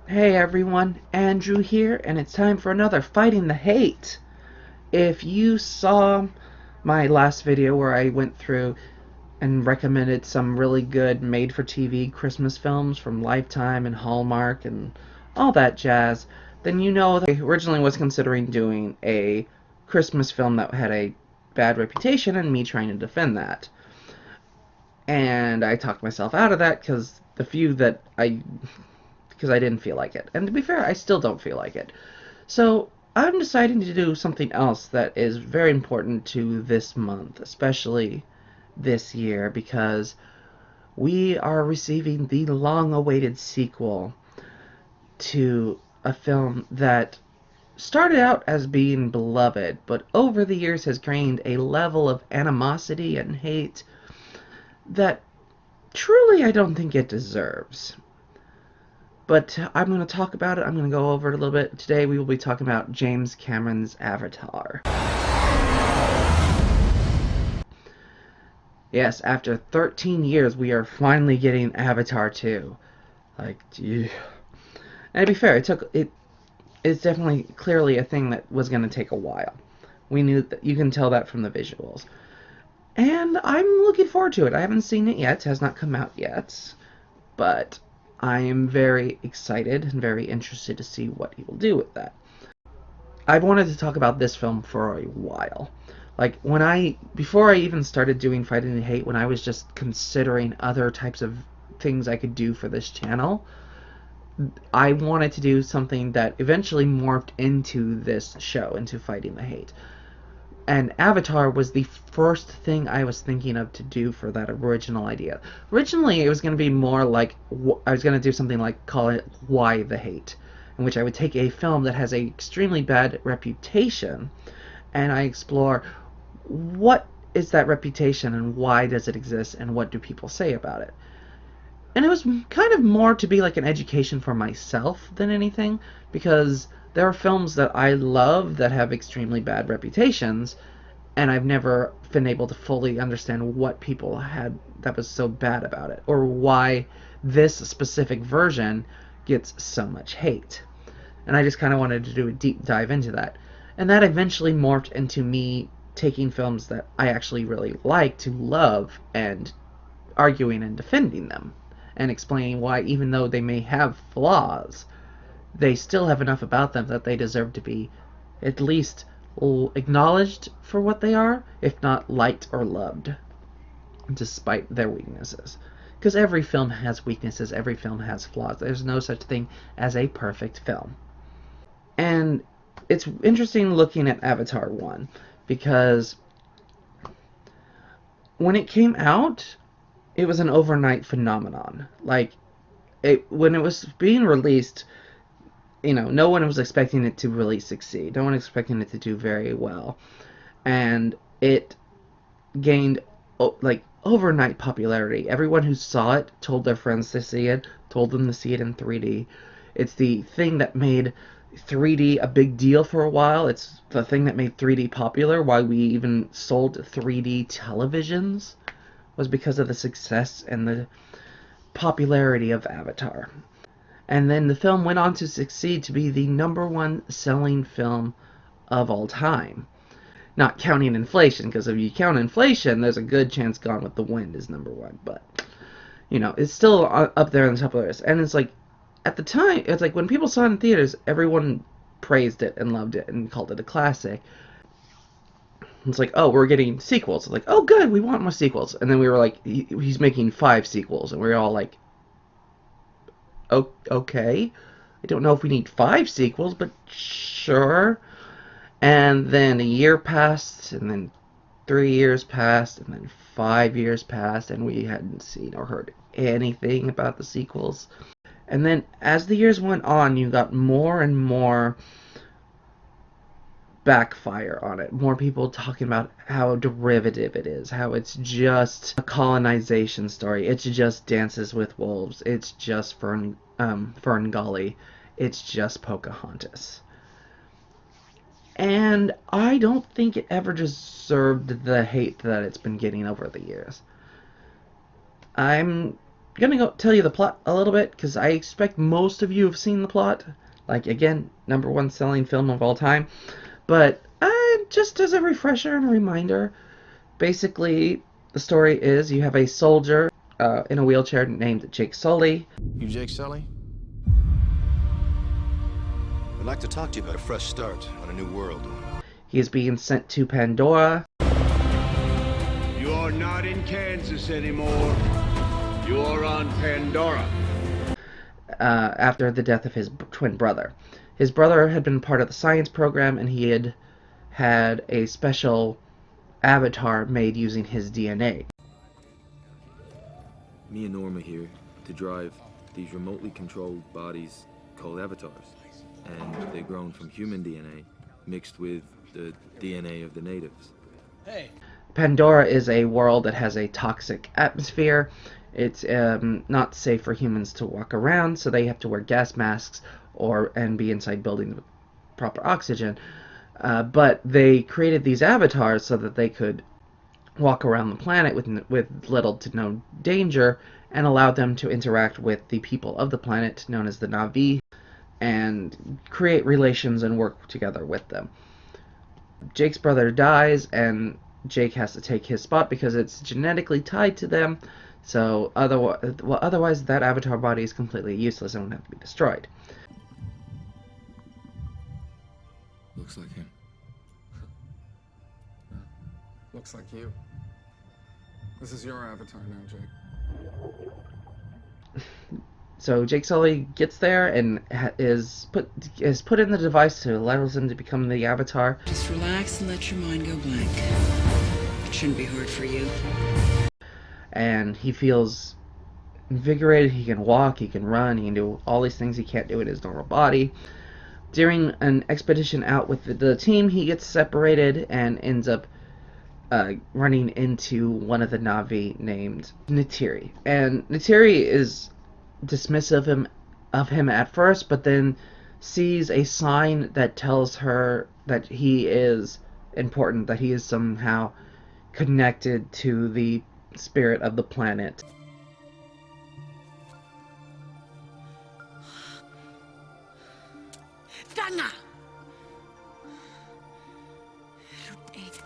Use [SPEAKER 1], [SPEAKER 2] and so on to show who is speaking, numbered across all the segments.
[SPEAKER 1] Hey everyone, Andrew here, and it's time for another Fighting the Hate. If you saw my last video where I went through and recommended some really good made-for-TV Christmas films from Lifetime and Hallmark and all that jazz, then you know that I originally was considering doing a Christmas film that had a bad reputation and me trying to defend that. And I talked myself out of that because I didn't feel like it. And to be fair, I still don't feel like it. So I'm deciding to do something else that is very important to this month, especially this year, because we are receiving the long-awaited sequel to a film that started out as being beloved, but over the years has gained a level of animosity and hate that truly I don't think it deserves. But I'm going to talk about it. I'm going to go over it a little bit. Today we will be talking about James Cameron's Avatar. Yes, after 13 years, we are finally getting Avatar 2. Like, yeah. And to be fair, it's definitely clearly a thing that was going to take a while. We knew that, you can tell that from the visuals. And I'm looking forward to it. I haven't seen it yet. It has not come out yet. But I am very excited and very interested to see what he will do with that. I've wanted to talk about this film for a while. Like, before I even started doing Fighting the Hate, when I was just considering other types of things I could do for this channel, I wanted to do something that eventually morphed into this show, into Fighting the Hate. And Avatar was the first thing I was thinking of to do for that original idea. Originally, it was going to be more like, I was going to do something like, call it Why the Hate, in which I would take a film that has an extremely bad reputation, and I explore what is that reputation and why does it exist and what do people say about it. And it was kind of more to be like an education for myself than anything, because there are films that I love that have extremely bad reputations, and I've never been able to fully understand what people had that was so bad about it, or why this specific version gets so much hate. And I just kind of wanted to do a deep dive into that. And that eventually morphed into me taking films that I actually really like to love and arguing and defending them and explaining why, even though they may have flaws, they still have enough about them that they deserve to be at least acknowledged for what they are, if not liked or loved, despite their weaknesses. Because every film has weaknesses, every film has flaws. There's no such thing as a perfect film. And it's interesting looking at Avatar 1, because when it came out, it was an overnight phenomenon. Like, when it was being released, no one was expecting it to really succeed. No one was expecting it to do very well. And it gained, like, overnight popularity. Everyone who saw it told their friends to see it, told them to see it in 3D. It's the thing that made 3D a big deal for a while. It's the thing that made 3D popular. Why we even sold 3D televisions was because of the success and the popularity of Avatar. And then the film went on to succeed to be the #1 selling film of all time. Not counting inflation, because if you count inflation, there's a good chance Gone with the Wind is #1. But, it's still up there on the top of the list. And it's like, at the time, it's like when people saw it in theaters, everyone praised it and loved it and called it a classic. It's like, oh, we're getting sequels. It's like, oh, good, we want more sequels. And then we were like, he's making 5 sequels. And we were all like, oh, okay. I don't know if we need 5 sequels, but sure. And then a year passed, and then 3 years passed, and then 5 years passed, and we hadn't seen or heard anything about the sequels. And then as the years went on, you got more and more backfire on it. More people talking about how derivative it is, how it's just a colonization story. It's just Dances with Wolves. It's just Ferngully. It's just Pocahontas. And I don't think it ever deserved the hate that it's been getting over the years. I'm I'm gonna go tell you the plot a little bit, because I expect most of you have seen the plot. Like, again, #1 selling film of all time. But just as a refresher and a reminder, basically, the story is you have a soldier in a wheelchair named Jake Sully.
[SPEAKER 2] You Jake Sully?
[SPEAKER 3] I'd like to talk to you about a fresh start on a new world.
[SPEAKER 1] He is being sent to Pandora.
[SPEAKER 4] You're not in Kansas anymore. You're on Pandora.
[SPEAKER 1] After the death of his twin brother. His brother had been part of the science program, and he had a special avatar made using his DNA.
[SPEAKER 5] Me and Norma here to drive these remotely controlled bodies called avatars. And they're grown from human DNA mixed with the DNA of the natives.
[SPEAKER 2] Hey.
[SPEAKER 1] Pandora is a world that has a toxic atmosphere. It's not safe for humans to walk around, so they have to wear gas masks and be inside buildings with proper oxygen. But they created these avatars so that they could walk around the planet with little to no danger, and allow them to interact with the people of the planet, known as the Na'vi, and create relations and work together with them. Jake's brother dies, and Jake has to take his spot because it's genetically tied to them. So otherwise that avatar body is completely useless and would have to be destroyed.
[SPEAKER 5] Looks like him.
[SPEAKER 6] Looks like you. This is your avatar now, Jake.
[SPEAKER 1] So Jake Sully gets there and is put in the device to allow him to become the avatar.
[SPEAKER 7] Just relax and let your mind go blank. It shouldn't be hard for you.
[SPEAKER 1] And he feels invigorated. He can walk, he can run, he can do all these things he can't do in his normal body. During an expedition out with the team, he gets separated and ends up running into one of the Na'vi named Neytiri. And Neytiri is dismissive of him at first, but then sees a sign that tells her that he is important, that he is somehow connected to the spirit of the planet.
[SPEAKER 7] Dana!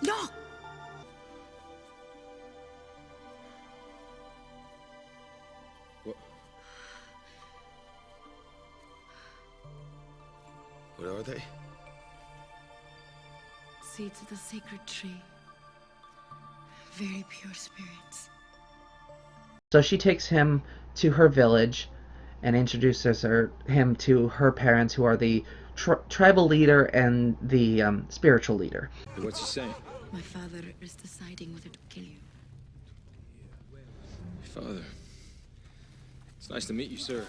[SPEAKER 7] No!
[SPEAKER 3] What are they?
[SPEAKER 7] Seeds of the sacred tree. Very pure spirits.
[SPEAKER 1] So she takes him to her village and introduces him to her parents, who are the tribal leader and the spiritual leader.
[SPEAKER 5] What's he saying?
[SPEAKER 7] My father is deciding whether to kill you.
[SPEAKER 5] Father. It's nice to meet you, sir.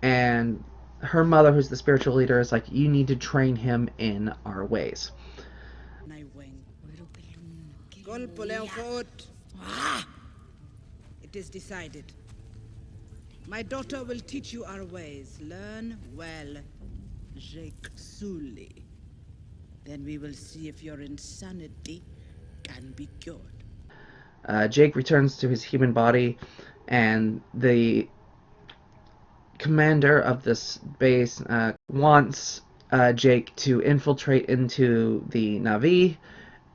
[SPEAKER 1] And her mother, who's the spiritual leader, is like, you need to train him in our ways.
[SPEAKER 8] It is decided. My daughter will teach you our ways. Learn well, Jake Sully. Then we will see if your insanity can be cured.
[SPEAKER 1] Jake returns to his human body, and the commander of this base wants Jake to infiltrate into the Na'vi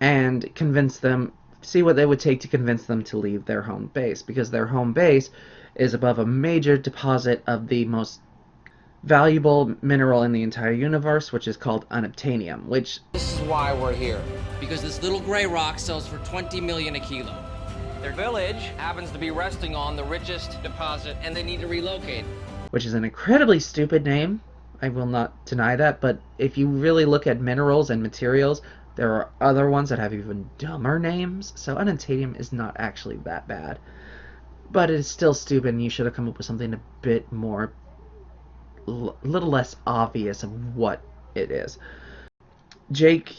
[SPEAKER 1] and convince them, see what they would take to convince them to leave their home base, because their home base is above a major deposit of the most valuable mineral in the entire universe, which is called unobtainium, which...
[SPEAKER 9] This is why we're here. Because this little gray rock sells for 20 million a kilo. Their village happens to be resting on the richest deposit, and they need to relocate.
[SPEAKER 1] Which is an incredibly stupid name. I will not deny that, but if you really look at minerals and materials, there are other ones that have even dumber names, so unobtainium is not actually that bad. But it is still stupid, and you should have come up with something a bit more, a little less obvious of what it is. Jake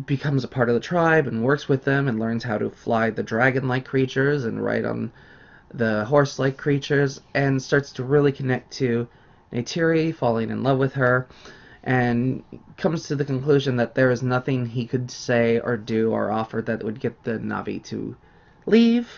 [SPEAKER 1] becomes a part of the tribe and works with them and learns how to fly the dragon-like creatures and ride on the horse-like creatures, and starts to really connect to Neytiri, falling in love with her, and comes to the conclusion that there is nothing he could say or do or offer that would get the Na'vi to leave,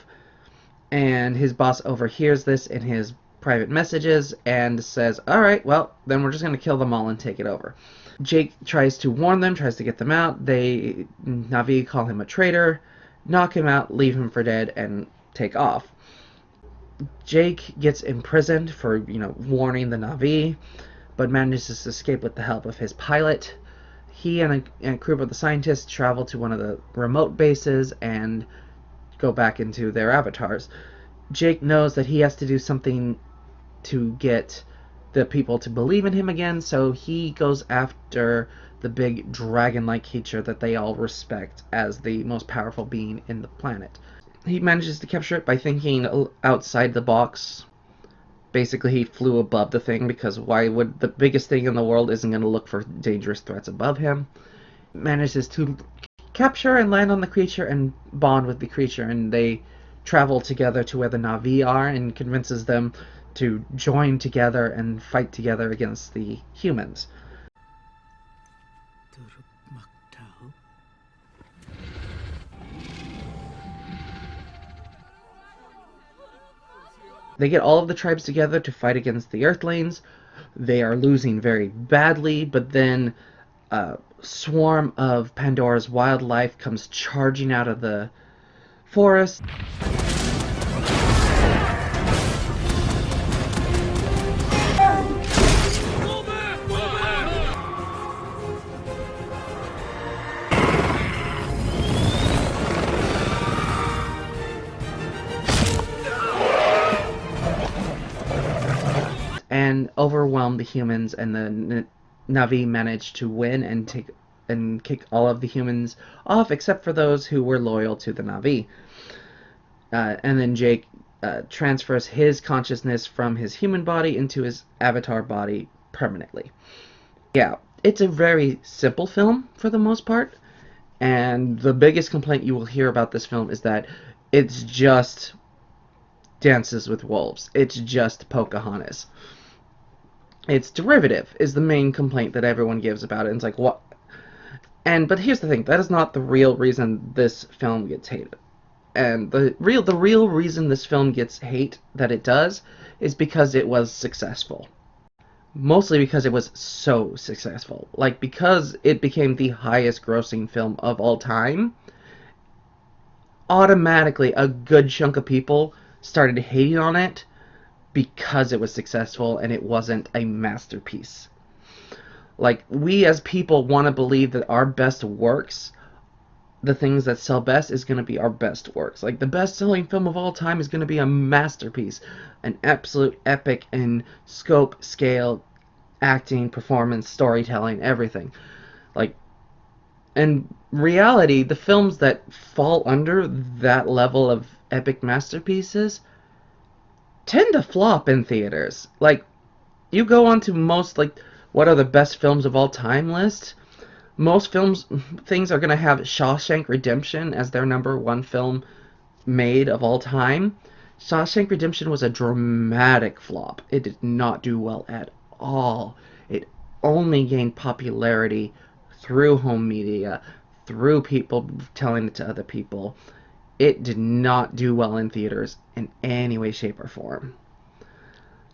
[SPEAKER 1] And his boss overhears this in his private messages and says, alright, well, then we're just going to kill them all and take it over. Jake tries to warn them, tries to get them out. Na'vi call him a traitor, knock him out, leave him for dead, and take off. Jake gets imprisoned for, warning the Na'vi, but manages to escape with the help of his pilot. He and a group of the scientists travel to one of the remote bases and go back into their avatars. Jake knows that he has to do something to get the people to believe in him again, so he goes after the big dragon-like creature that they all respect as the most powerful being in the planet. He manages to capture it by thinking outside the box. Basically, he flew above the thing, because why would the biggest thing in the world isn't going to look for dangerous threats above him? Manages to capture and land on the creature and bond with the creature, and they travel together to where the Na'vi are and convinces them to join together and fight together against the humans. They get all of the tribes together to fight against the Earthlings. They are losing very badly, but then a swarm of Pandora's wildlife comes charging out of the forest. And overwhelm the humans, and the Na'vi managed to win and kick all of the humans off, except for those who were loyal to the Na'vi. And then Jake transfers his consciousness from his human body into his avatar body permanently. Yeah, it's a very simple film for the most part, and the biggest complaint you will hear about this film is that it's just Dances with Wolves. It's just Pocahontas. Its derivative is the main complaint that everyone gives about it. And it's like, what? But here's the thing, that is not the real reason this film gets hated. And the real reason this film gets hate that it does is because it was successful. Mostly because it was so successful. Like, because it became the highest grossing film of all time, automatically a good chunk of people started hating on it because it was successful and it wasn't a masterpiece. Like, we as people want to believe that our best works, the things that sell best, is going to be our best works. Like, the best-selling film of all time is going to be a masterpiece, an absolute epic in scope, scale, acting, performance, storytelling, everything. Like, in reality, the films that fall under that level of epic masterpieces tend to flop in theaters. Like, you go on to most, like, what are the best films of all time list, most things are going to have Shawshank Redemption as their #1 film made of all time. Shawshank Redemption was a dramatic flop. It did not do well at all. It only gained popularity through home media, through people telling it to other people. It did not do well in theaters in any way, shape, or form.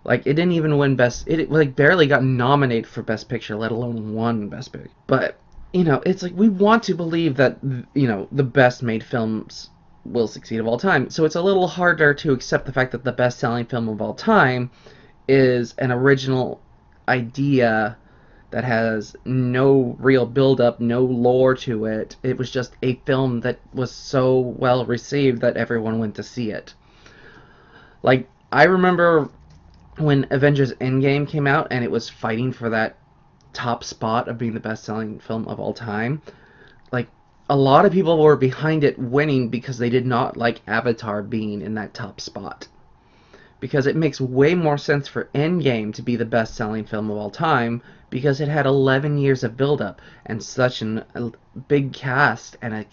[SPEAKER 1] Like, it didn't even win it like barely got nominated for Best Picture, let alone won Best Picture. But, it's like, we want to believe that, the best made films will succeed of all time. So it's a little harder to accept the fact that the best selling film of all time is an original idea that has no real build-up, no lore to it. It was just a film that was so well received that everyone went to see it. Like, I remember when Avengers Endgame came out and it was fighting for that top spot of being the best-selling film of all time. Like, a lot of people were behind it winning because they did not like Avatar being in that top spot. Because it makes way more sense for Endgame to be the best-selling film of all time, because it had 11 years of build-up and such a big cast and a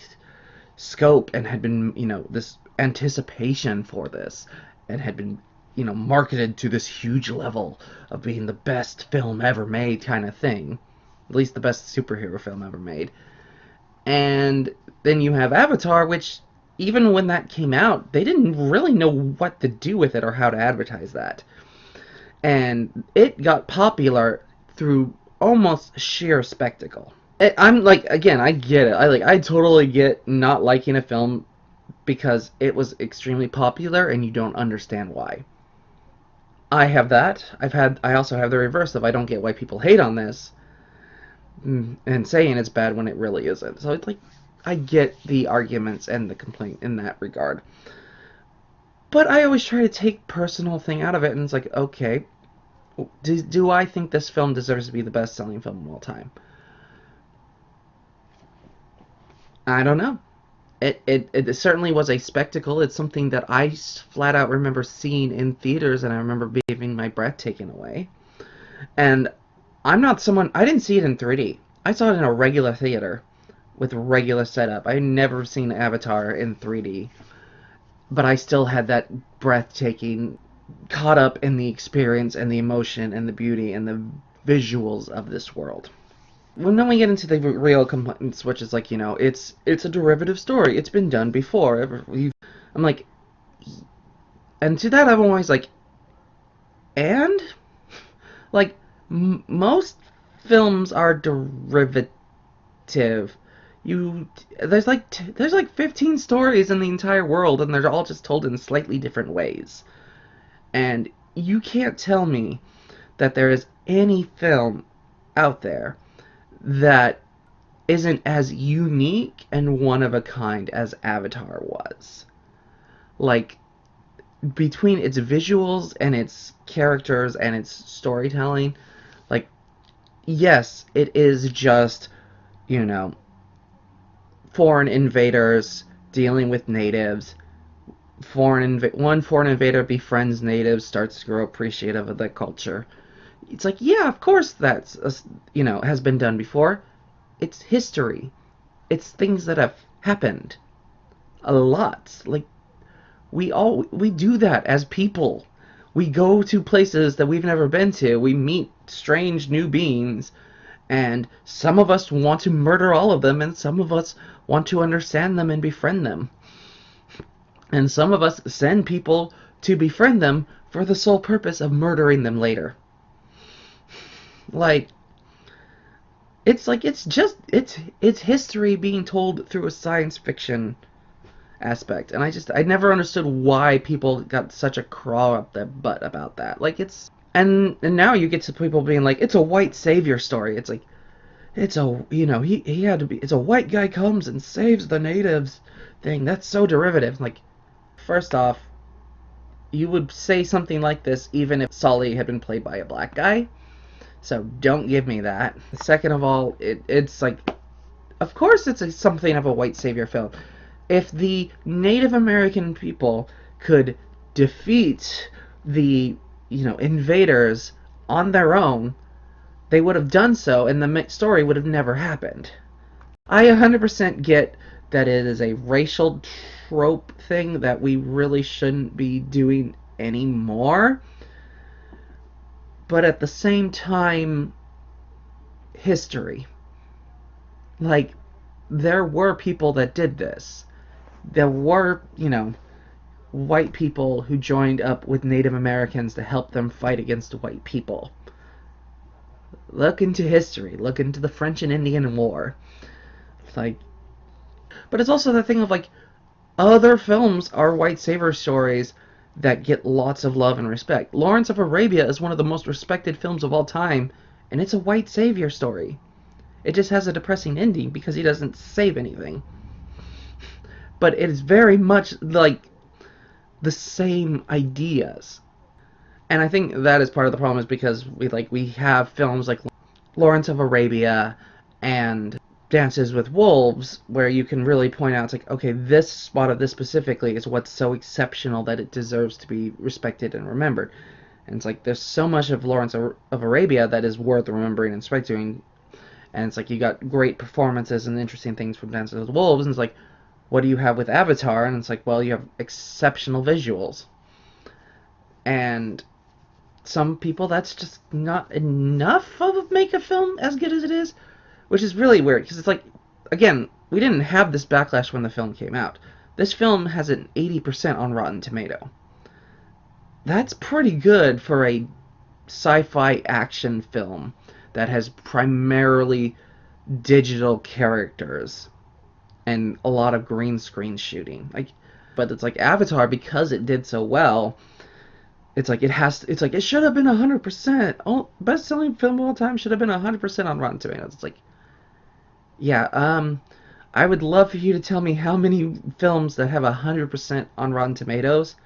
[SPEAKER 1] scope, and had been, this anticipation for this, and had been, marketed to this huge level of being the best film ever made kind of thing. At least the best superhero film ever made. And then you have Avatar, which even when that came out, they didn't really know what to do with it or how to advertise that. And it got popular through almost sheer spectacle. I'm like, again, I get it. I totally get not liking a film because it was extremely popular and you don't understand why. I have that. I also have the reverse of I don't get why people hate on this and saying it's bad when it really isn't. So it's like I get the arguments and the complaint in that regard. But I always try to take personal thing out of it, and it's like, okay, do I think this film deserves to be the best-selling film of all time? I don't know. It certainly was a spectacle. It's something that I flat out remember seeing in theaters, and I remember having my breath taken away. And I didn't see it in 3D. I saw it in a regular theater with regular setup. I'd never seen Avatar in 3D. But I still had that breathtaking, caught up in the experience and the emotion and the beauty and the visuals of this world. When then we get into the real complaints, which is like, it's a derivative story. It's been done before. I'm like, and to that I'm always like, and? Like, most films are derivative. There's like 15 stories in the entire world, and they're all just told in slightly different ways. And you can't tell me that there is any film out there that isn't as unique and one of a kind as Avatar was. Like, between its visuals and its characters and its storytelling, like, yes, it is just, foreign invaders dealing with natives. One foreign invader befriends natives, starts to grow appreciative of that culture. It's like, yeah, of course that's, has been done before. It's history. It's things that have happened a lot. Like, we do that as people. We go to places that we've never been to. We meet strange new beings, and some of us want to murder all of them, and some of us want to understand them and befriend them. And some of us send people to befriend them for the sole purpose of murdering them later. Like, it's history being told through a science fiction aspect. And I never understood why people got such a crawl up their butt about that. Like, and now you get to people being like, it's a white savior story. It's like, it's a white guy comes and saves the natives thing. That's so derivative. Like, first off, you would say something like this even if Sully had been played by a black guy. So don't give me that. Second of all, it's like, of course it's something of a white savior film. If the Native American people could defeat the, invaders on their own, they would have done so, and the story would have never happened. I 100% get that it is a racial trope thing that we really shouldn't be doing anymore. But at the same time, history. Like, there were people that did this. There were, white people who joined up with Native Americans to help them fight against white people. Look into history. Look into the French and Indian War. Like, but it's also the thing of, like, other films are white savior stories that get lots of love and respect. Lawrence of Arabia is one of the most respected films of all time, and it's a white savior story. It just has a depressing ending because he doesn't save anything. But it is very much like the same ideas. And I think that is part of the problem, is because we have films like Lawrence of Arabia and Dances with Wolves, where you can really point out, it's like, okay, this spot of this specifically is what's so exceptional that it deserves to be respected and remembered. And it's like, there's so much of Lawrence of Arabia that is worth remembering and respecting. And it's like, you got great performances and interesting things from Dances with Wolves, and it's like, what do you have with Avatar? And it's like, well, you have exceptional visuals. And some people, that's just not enough of make a film as good as it is. Which is really weird, because it's like, again, we didn't have this backlash when the film came out. This film has an 80% on Rotten Tomato. That's pretty good for a sci-fi action film that has primarily digital characters and a lot of green screen shooting. But it's like Avatar, because it did so well. It's like it should have been 100%. Oh, best-selling film of all time should have been 100% on Rotten Tomatoes. It's like, yeah. I would love for you to tell me how many films that have 100% on Rotten Tomatoes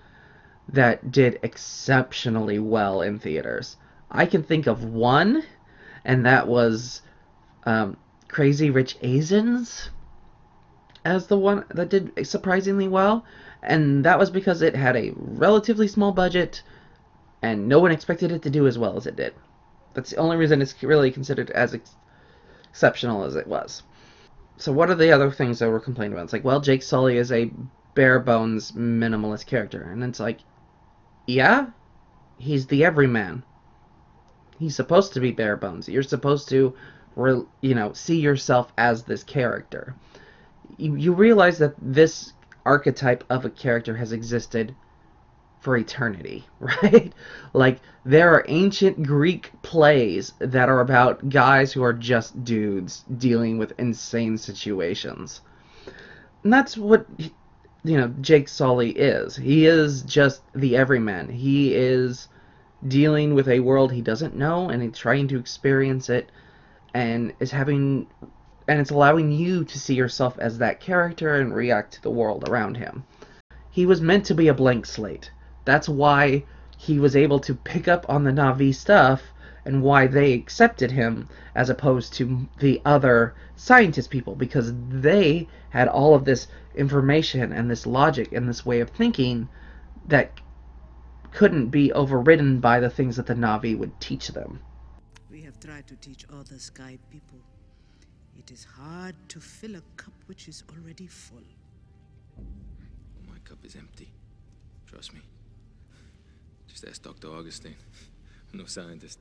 [SPEAKER 1] that did exceptionally well in theaters. I can think of one, and that was Crazy Rich Asians as the one that did surprisingly well, and that was because it had a relatively small budget, and no one expected it to do as well as it did. That's the only reason it's really considered as exceptional as it was. So what are the other things that we're complaining about? It's like, well, Jake Sully is a bare bones minimalist character, and it's like, yeah, he's the everyman. He's supposed to be bare bones. You're supposed to, see yourself as this character. You realize that this archetype of a character has existed for eternity, right? Like, there are ancient Greek plays that are about guys who are just dudes dealing with insane situations. And that's what, Jake Sully is. He is just the everyman. He is dealing with a world he doesn't know, and he's trying to experience it, and it's allowing you to see yourself as that character and react to the world around him. He was meant to be a blank slate. That's why he was able to pick up on the Na'vi stuff and why they accepted him as opposed to the other scientist people, because they had all of this information and this logic and this way of thinking that couldn't be overridden by the things that the Na'vi would teach them.
[SPEAKER 8] We have tried to teach other sky people. It is hard to fill a cup which is already full.
[SPEAKER 5] My cup is empty. Trust me. Just ask Dr. Augustine. I'm no scientist.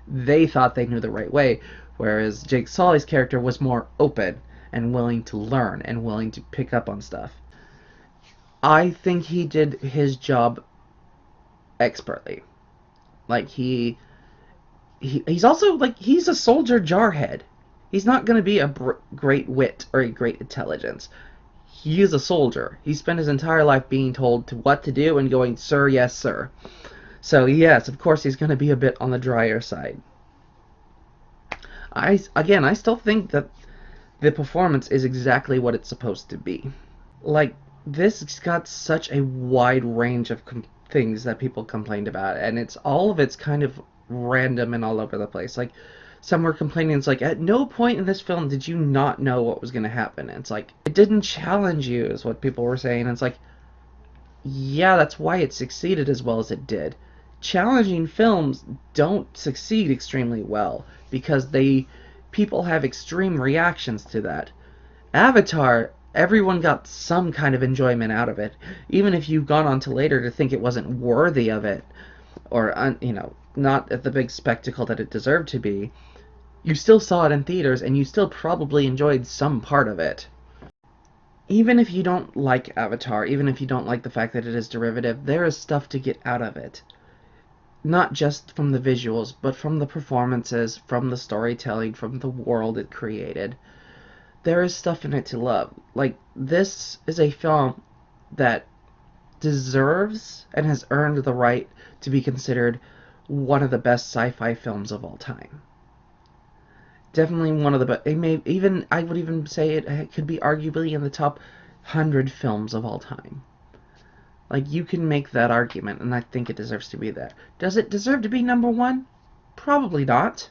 [SPEAKER 1] They thought they knew the right way, whereas Jake Sully's character was more open and willing to learn and willing to pick up on stuff. I think he did his job expertly. Like, he's also, like, he's a soldier jarhead. He's not going to be a great wit or a great intelligence. He is a soldier. He spent his entire life being told what to do and going, sir, yes, sir. So, yes, of course, he's going to be a bit on the drier side. I still think that the performance is exactly what it's supposed to be. Like, this got such a wide range of things that people complained about, and all of it's kind of random and all over the place. Like, some were complaining, it's like, at no point in this film did you not know what was going to happen. And it's like, it didn't challenge you, is what people were saying. And it's like, yeah, that's why it succeeded as well as it did. Challenging films don't succeed extremely well because people have extreme reactions to that. Avatar, everyone got some kind of enjoyment out of it, even if you've gone on to later to think it wasn't worthy of it, or not at the big spectacle that it deserved to be. You still saw it in theaters, and you still probably enjoyed some part of it. Even if you don't like Avatar, even if you don't like the fact that it is derivative, there is stuff to get out of it. Not just from the visuals, but from the performances, from the storytelling, from the world it created. There is stuff in it to love. Like, this is a film that deserves and has earned the right to be considered one of the best sci-fi films of all time. Definitely one of the best. I would even say it could be arguably in the top 100 films of all time. Like, you can make that argument, and I think it deserves to be there. Does it deserve to be number one? Probably not.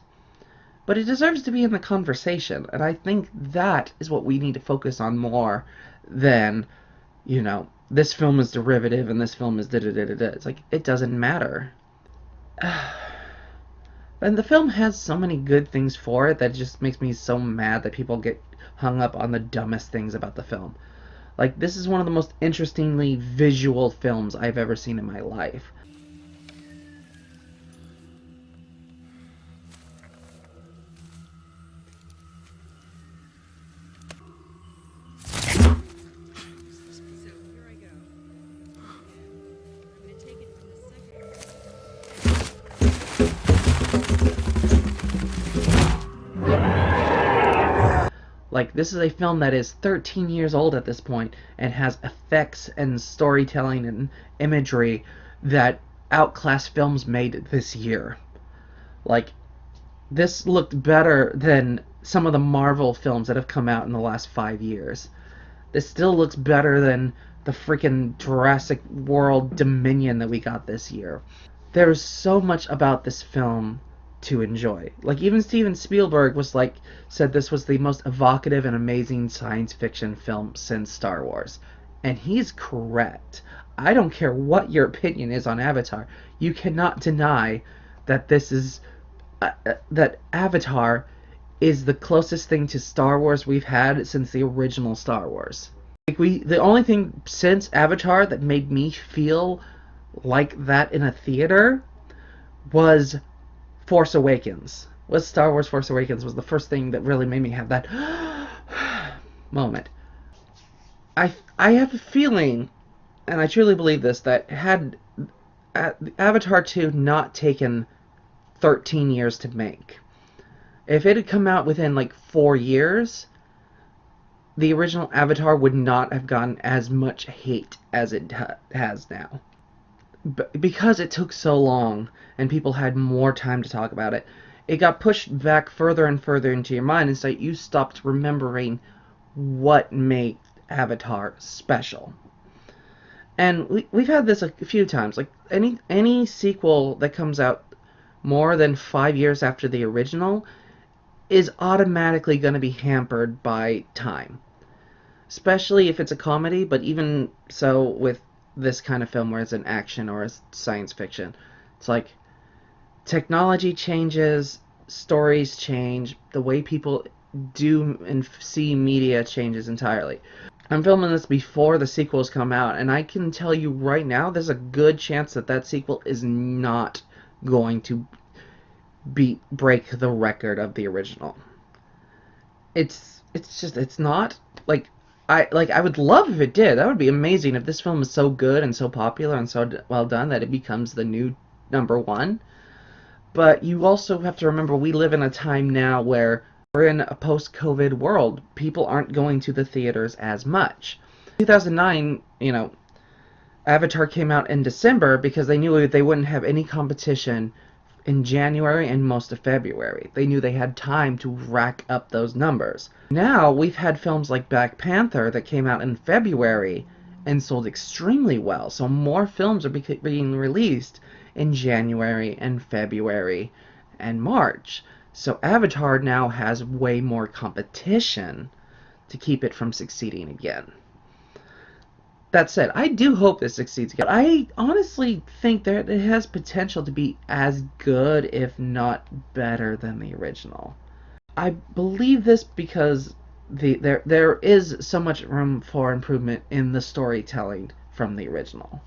[SPEAKER 1] But it deserves to be in the conversation, and I think that is what we need to focus on more than, this film is derivative and this film is da-da-da-da-da. It's like, it doesn't matter. And the film has so many good things for it that it just makes me so mad that people get hung up on the dumbest things about the film. Like, this is one of the most interestingly visual films I've ever seen in my life. Like, this is a film that is 13 years old at this point and has effects and storytelling and imagery that outclass films made this year. Like, this looked better than some of the Marvel films that have come out in the last 5 years. This still looks better than the freaking Jurassic World Dominion that we got this year. There's so much about this film to enjoy. Like, even Steven Spielberg said this was the most evocative and amazing science fiction film since Star Wars. And he's correct. I don't care what your opinion is on Avatar. You cannot deny that that Avatar is the closest thing to Star Wars we've had since the original Star Wars. The only thing since Avatar that made me feel like that in a theater was Force Awakens. Star Wars Force Awakens was the first thing that really made me have that moment. I have a feeling, and I truly believe this, that had Avatar 2 not taken 13 years to make, if it had come out within like 4 years, the original Avatar would not have gotten as much hate as it has now. Because it took so long and people had more time to talk about it, it got pushed back further and further into your mind, and so you stopped remembering what made Avatar special. And we've had this a few times. Like, any sequel that comes out more than 5 years after the original is automatically going to be hampered by time. Especially if it's a comedy, but even so with this kind of film where it's an action or a science fiction. It's like, technology changes, stories change, the way people do and see media changes entirely. I'm filming this before the sequels come out, and I can tell you right now, there's a good chance that sequel is not going to break the record of the original. It's not. I would love if it did. That would be amazing if this film is so good and so popular and so well done that it becomes the new #1. But you also have to remember, we live in a time now where we're in a post-COVID world. People aren't going to the theaters as much. 2009, Avatar came out in December because they knew they wouldn't have any competition in January and most of February. They knew they had time to rack up those numbers. Now, we've had films like Black Panther that came out in February and sold extremely well, so more films are being released in January and February and March. So Avatar now has way more competition to keep it from succeeding again. That said, I do hope this succeeds again. I honestly think that it has potential to be as good, if not better, than the original. I believe this because there is so much room for improvement in the storytelling from the original.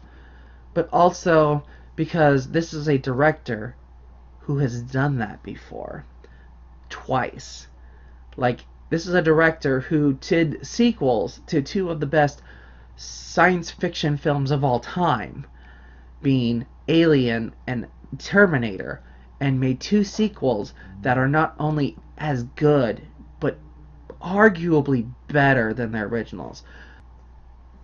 [SPEAKER 1] But also because this is a director who has done that before. Twice. Like, this is a director who did sequels to two of the best science fiction films of all time, being Alien and Terminator, and made two sequels that are not only as good, but arguably better than their originals.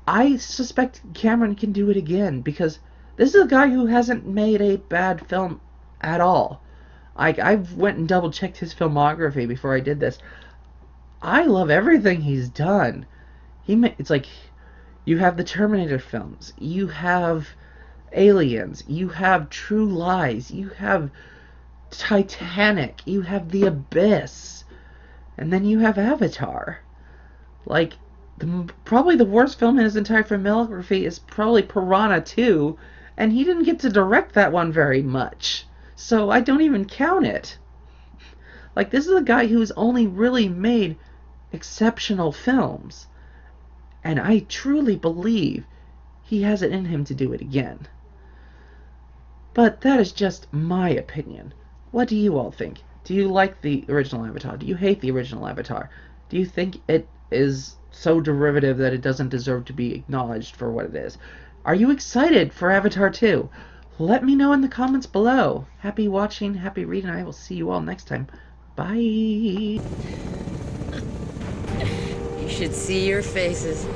[SPEAKER 1] I suspect Cameron can do it again, because this is a guy who hasn't made a bad film at all. I went and double checked his filmography before I did this. I love everything he's done. It's like, you have the Terminator films, you have Aliens, you have True Lies, you have Titanic, you have The Abyss, and then you have Avatar. Like, probably the worst film in his entire filmography is probably Piranha 2, and he didn't get to direct that one very much, so I don't even count it. Like, this is a guy who's only really made exceptional films. And I truly believe he has it in him to do it again. But that is just my opinion. What do you all think? Do you like the original Avatar? Do you hate the original Avatar? Do you think it is so derivative that it doesn't deserve to be acknowledged for what it is? Are you excited for Avatar 2? Let me know in the comments below. Happy watching, happy reading. I will see you all next time. Bye.
[SPEAKER 2] You should see your faces.